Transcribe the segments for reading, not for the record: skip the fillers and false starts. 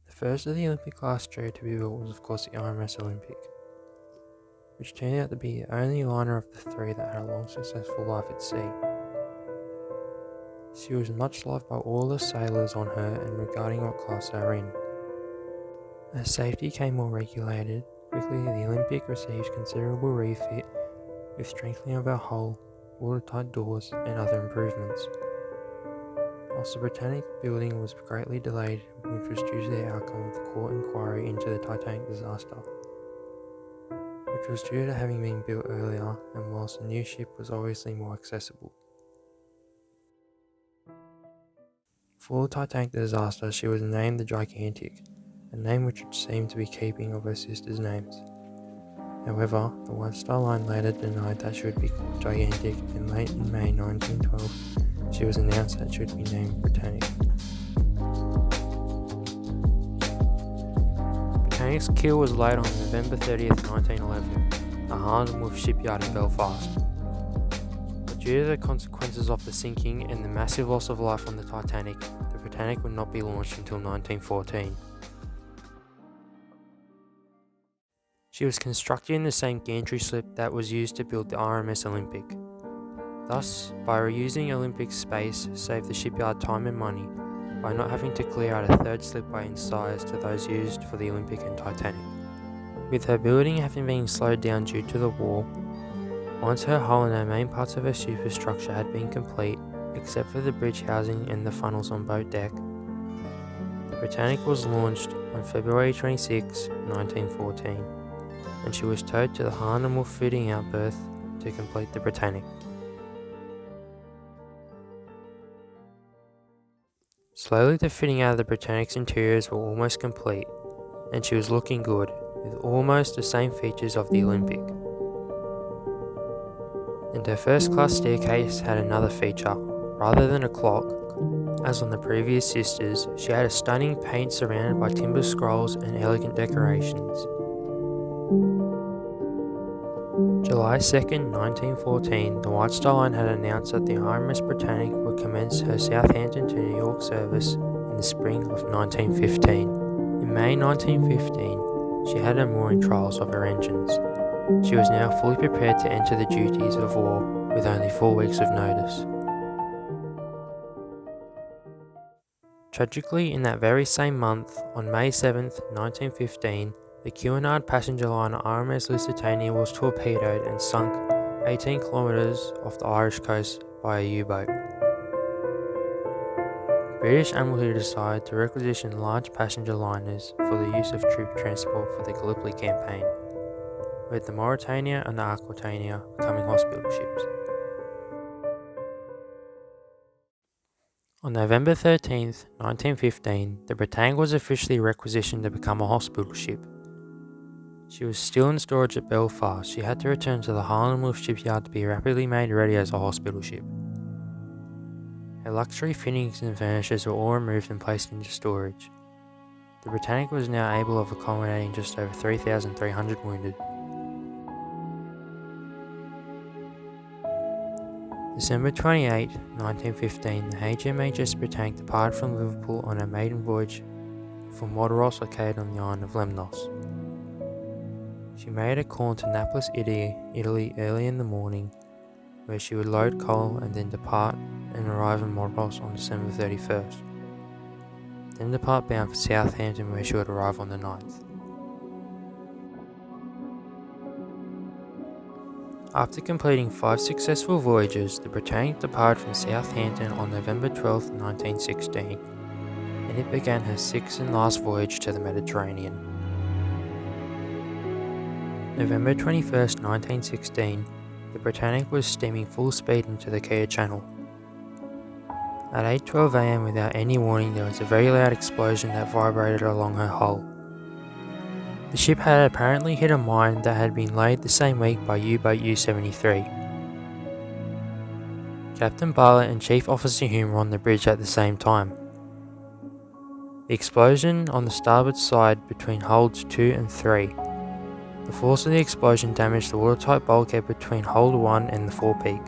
The first of the Olympic-class destroyer to be built was of course the RMS Olympic, which turned out to be the only liner of the three that had a long successful life at sea. She was much loved by all the sailors on her and regarding what class they were in. As safety became more regulated, quickly the Olympic received considerable refit with strengthening of her hull, watertight doors and other improvements. Whilst the Britannic building was greatly delayed, which was due to the outcome of the court inquiry into the Titanic disaster, which was due to having been built earlier, and whilst the new ship was obviously more accessible. For the Titanic disaster, she was named the Gigantic, a name which seemed to be keeping of her sisters' names. However, the White Star Line later denied that she would be called Gigantic, and late in May 1912, she was announced that she would be named Britannic. Britannic's keel was laid on November 30th, 1911, at Harnham Shipyard in Belfast. But due to the consequences of the sinking and the massive loss of life on the Titanic, the Britannic would not be launched until 1914. She was constructed in the same gantry slip that was used to build the RMS Olympic. Thus, by reusing Olympic space, saved the shipyard time and money by not having to clear out a third slipway in size to those used for the Olympic and Titanic. With her building having been slowed down due to the war, once her hull and her main parts of her superstructure had been complete, except for the bridge housing and the funnels on boat deck, the Britannic was launched on February 26, 1914, and she was towed to the Harnham fitting out berth to complete the Britannic. Slowly the fitting out of the Britannic's interiors were almost complete, and she was looking good, with almost the same features of the Olympic. And her first class staircase had another feature. Rather than a clock, as on the previous sisters, she had a stunning paint surrounded by timber scrolls and elegant decorations. July 2nd, 1914, the White Star Line had announced that the RMS Britannic would commence her Southampton to New York service in the spring of 1915. In May 1915, she had her mooring trials of her engines. She was now fully prepared to enter the duties of war with only 4 weeks of notice. Tragically, in that very same month, on May 7th, 1915, the Cunard passenger liner RMS Lusitania was torpedoed and sunk 18 kilometres off the Irish coast by a U-boat. British Admiralty decided to requisition large passenger liners for the use of troop transport for the Gallipoli campaign, with the Mauretania and the Aquitania becoming hospital ships. On November 13th, 1915, the Britannic was officially requisitioned to become a hospital ship. She was still in storage at Belfast. She had to return to the Harnham shipyard to be rapidly made ready as a hospital ship. Her luxury fittings and furnishings were all removed and placed into storage. The Britannic was now able of accommodating just over 3,300 wounded. December 28, 1915, the HMHS BRITANNIC departed from Liverpool on her maiden voyage from Madaros located on the island of Lemnos. She made a call to Naples, Italy early in the morning, where she would load coal and then depart and arrive in Madaros on December 31st. Then depart bound for Southampton, where she would arrive on the 9th. After completing 5 successful voyages, the Britannic departed from Southampton on November 12, 1916, and it began her 6th and last voyage to the Mediterranean. November 21st, 1916, the Britannic was steaming full speed into the Kea Channel. At 8:12 am, without any warning, there was a very loud explosion that vibrated along her hull. The ship had apparently hit a mine that had been laid the same week by U-boat U-73. Captain Bartlett and Chief Officer Hume were on the bridge at the same time. The explosion on the starboard side between holds 2 and 3. The force of the explosion damaged the watertight bulkhead between hold 1 and the forepeak.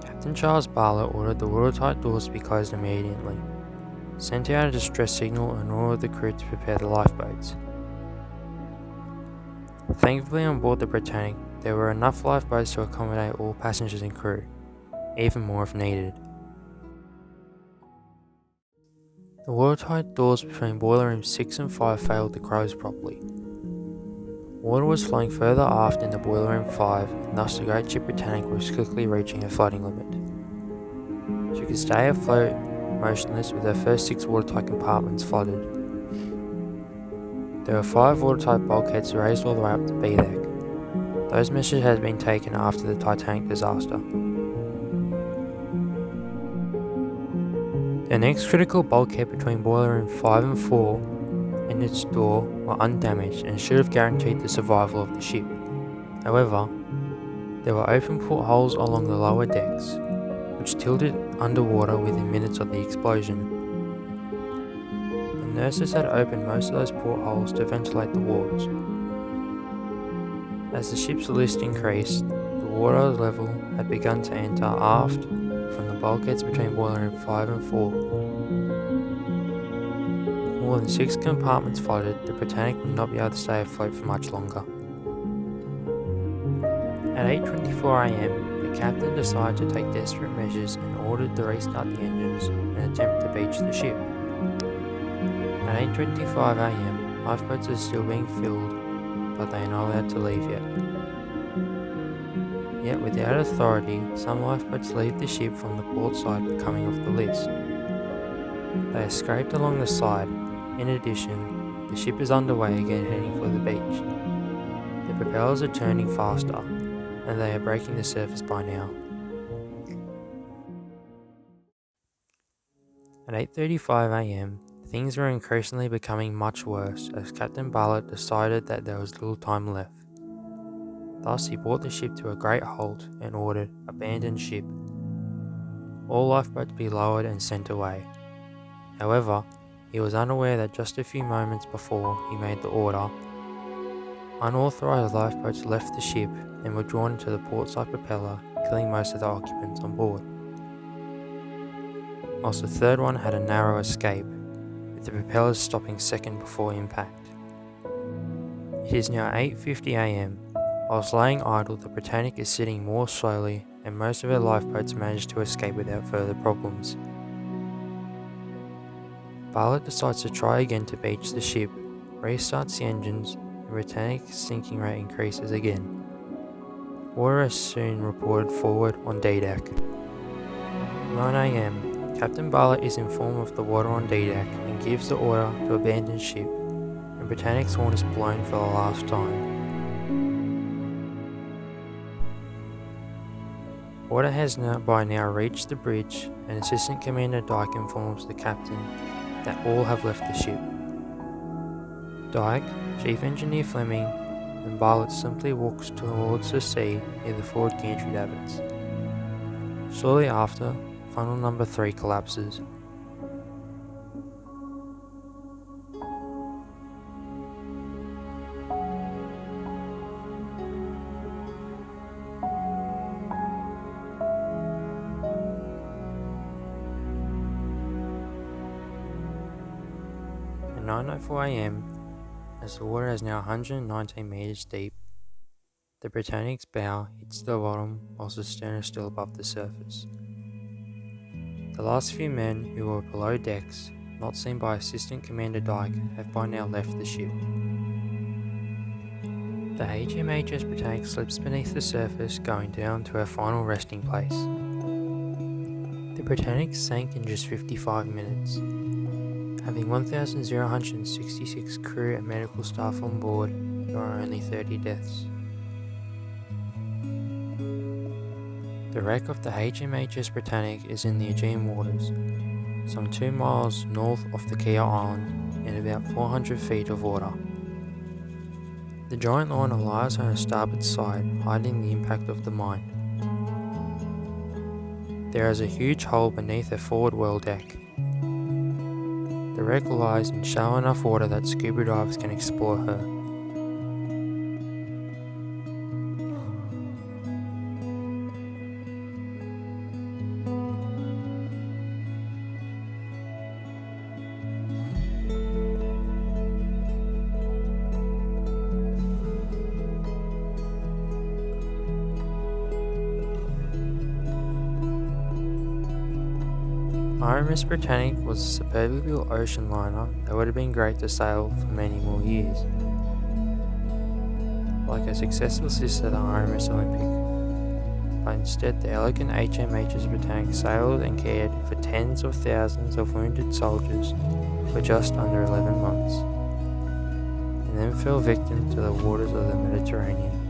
Captain Charles Bartlett ordered the watertight doors to be closed immediately, sent out a distress signal and ordered the crew to prepare the lifeboats. Thankfully, on board the Britannic, there were enough lifeboats to accommodate all passengers and crew, even more if needed. The watertight doors between boiler rooms 6 and 5 failed to close properly. Water was flowing further aft in the boiler room 5, and thus the great ship Britannic was quickly reaching her flooding limit. She could stay afloat motionless with her first 6 watertight compartments flooded. There were 5 watertight bulkheads raised all the way up to B deck. Those measures had been taken after the Titanic disaster. The next critical bulkhead between boiler room 5 and 4 and its door were undamaged and should have guaranteed the survival of the ship. However, there were open portholes along the lower decks, which tilted underwater within minutes of the explosion. The nurses had opened most of those portholes to ventilate the wards. As the ship's list increased, the water level had begun to enter aft from the bulkheads between boiler room 5 and 4. More than 6 compartments flooded, the Britannic would not be able to stay afloat for much longer. At 8:24 am, the captain decided to take desperate measures and ordered to restart the engines and attempt to beach the ship. At 8:25 am, lifeboats are still being filled, but they are not allowed to leave yet. Yet without authority, some lifeboats leave the ship from the port side coming off the list. They are scraped along the side. In addition, the ship is underway again heading for the beach. The propellers are turning faster, and they are breaking the surface by now. At 8:35 am, things were increasingly becoming much worse as Captain Bartlett decided that there was little time left. Thus, he brought the ship to a great halt and ordered, "Abandon ship. All lifeboats be lowered and sent away." However, he was unaware that just a few moments before he made the order, unauthorized lifeboats left the ship and were drawn into the portside propeller, killing most of the occupants on board. Whilst the third one had a narrow escape, with the propellers stopping second before impact. It is now 8:50 am. Whilst laying idle, the Britannic is sitting more slowly and most of her lifeboats managed to escape without further problems. Bartlett decides to try again to beach the ship, restarts the engines, and Britannic's sinking rate increases again. Water is soon reported forward on D-deck. 9 am, Captain Bartlett is informed of the water on D-deck and gives the order to abandon ship, and Britannic's horn is blown for the last time. Water has by now reached the bridge, and Assistant Commander Dyke informs the captain that all have left the ship. Dyke, Chief Engineer Fleming, and Bartlett simply walks towards the sea near the forward gantry davits. Shortly after, funnel number 3 collapses. At 9:04 am, as the water is now 119 metres deep, the Britannic's bow hits the bottom whilst the stern is still above the surface. The last few men who were below decks, not seen by Assistant Commander Dyke, have by now left the ship. The HMHS BRITANNIC slips beneath the surface, going down to her final resting place. The Britannic sank in just 55 minutes. Having 1,066 crew and medical staff on board, there are only 30 deaths. The wreck of the HMHS BRITANNIC is in the Aegean waters, some 2 miles north of the Kea Island, in about 400 feet of water. The giant liner lies on her starboard side, hiding the impact of the mine. There is a huge hole beneath her forward well deck. The wreck lies in shallow enough water that scuba divers can explore her. RMS Britannic was a superbly built ocean liner that would have been great to sail for many more years. Like a successful sister, the RMS Olympic, but instead the elegant HMHS BRITANNIC sailed and cared for tens of thousands of wounded soldiers for just under 11 months, and then fell victim to the waters of the Mediterranean.